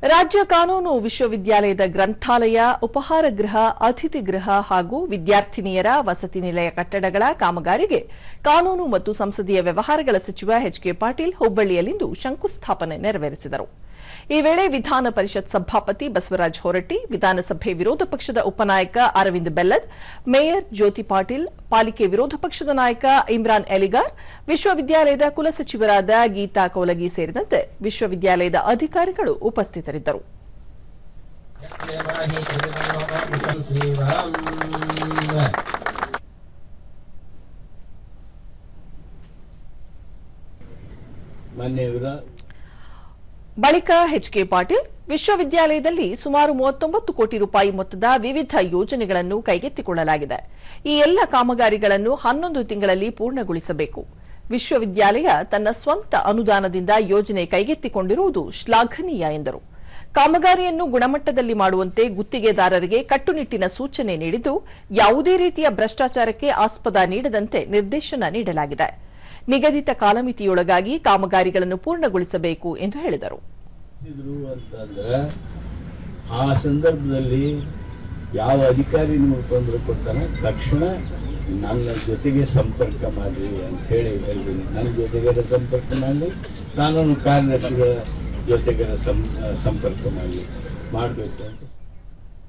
ರಾಜ್ಯ ಕಾನೂನು ವಿಶ್ವವಿದ್ಯಾಲಯದ ಗ್ರಂಥಾಲಯ, ಉಪಹಾರ ಗೃಹ, ಅತಿಥಿ ಗೃಹ ಹಾಗೂ ವಿದ್ಯಾರ್ಥಿನಿಯರ ವಸತಿ ನಿಲಯ ಕಟ್ಟಡಗಳ ಕಾಮಗಾರಿಗೆ ಕಾನೂನು ಮತ್ತು ಸಂಸದೀಯ ವ್ಯವಹಾರಗಳ ಸಚಿವ ಎಚ್.ಕೆ. ಪಾಟೀಲ್ ಹುಬ್ಬಳ್ಳಿಯಲ್ಲಿಂದು ಶಂಕುಸ್ಥಾಪನೆ ನೆರವೇರಿಸಿದರು. ಈ ವೇಳೆ ವಿಧಾನ ಪರಿಷತ್ ಸಭಾಪತಿ ಬಸವರಾಜ ಹೊರಟ್ಟಿ, ವಿಧಾನಸಭೆ ವಿರೋಧ ಪಕ್ಷದ ಉಪನಾಯಕ ಅರವಿಂದ್ ಬೆಲ್ಲದ್, ಮೇಯರ್ ಜ್ಯೋತಿ ಪಾಟೀಲ್, ಪಾಲಿಕೆ ವಿರೋಧ ಪಕ್ಷದ ನಾಯಕ ಇಮ್ರಾನ್ ಎಲಿಗಾರ್, ವಿಶ್ವವಿದ್ಯಾಲಯದ ಕುಲಸಚಿವರಾದ ಗೀತಾ ಕೌಲಗಿ ಸೇರಿದಂತೆ ವಿಶ್ವವಿದ್ಯಾಲಯದ ಅಧಿಕಾರಿಗಳು ಉಪಸ್ಥಿತರಿದ್ದರು. ಬಳಿಕ ಎಚ್.ಕೆ. ಪಾಟೀಲ್ ವಿಶ್ವವಿದ್ಯಾಲಯದಲ್ಲಿ ಸುಮಾರು 39 ಕೋಟಿ ರೂಪಾಯಿ ಮೊತ್ತದ ವಿವಿಧ ಯೋಜನೆಗಳನ್ನು ಕೈಗೆತ್ತಿಕೊಳ್ಳಲಾಗಿದೆ. ಈ ಎಲ್ಲ ಕಾಮಗಾರಿಗಳನ್ನು 11 ತಿಂಗಳಲ್ಲಿ ಪೂರ್ಣಗೊಳಿಸಬೇಕು. ವಿಶ್ವವಿದ್ಯಾಲಯ ತನ್ನ ಸ್ವಂತ ಅನುದಾನದಿಂದ ಯೋಜನೆ ಕೈಗೆತ್ತಿಕೊಂಡಿರುವುದು ಶ್ಲಾಘನೀಯ ಎಂದರು. ಕಾಮಗಾರಿಯನ್ನು ಗುಣಮಟ್ಟದಲ್ಲಿ ಮಾಡುವಂತೆ ಗುತ್ತಿಗೆದಾರರಿಗೆ ಕಟ್ಟುನಿಟ್ಟಿನ ಸೂಚನೆ ನೀಡಿದ್ದು, ಯಾವುದೇ ರೀತಿಯ ಭ್ರಷ್ಟಾಚಾರಕ್ಕೆ ಆಸ್ಪದ ನೀಡದಂತೆ ನಿರ್ದೇಶನ ನೀಡಲಾಗಿದೆ. ನಿಗದಿತ ಕಾಲಮಿತಿಯೊಳಗಾಗಿ ಕಾಮಗಾರಿಗಳನ್ನು ಪೂರ್ಣಗೊಳಿಸಬೇಕು ಎಂದು ಹೇಳಿದರು. ಆ ಸಂದರ್ಭದಲ್ಲಿ ಯಾವ ಅಧಿಕಾರಿ ನಿಮಗೆ ತೊಂದರೆ ಕೊಡ್ತಾನೆ ತಕ್ಷಣ ನನ್ನ ಜೊತೆಗೆ ಸಂಪರ್ಕ ಮಾಡಿ ಅಂತ ಹೇಳಿ ನನ್ನ ಜೊತೆಗೆ ಸಂಪರ್ಕ ಮಾಡಿ, ಕಾನೂನು ಕಾರ್ಯದರ್ಶಿಗಳ ಜೊತೆಗೆ ಸಂಪರ್ಕ ಮಾಡಬೇಕು ಅಂತ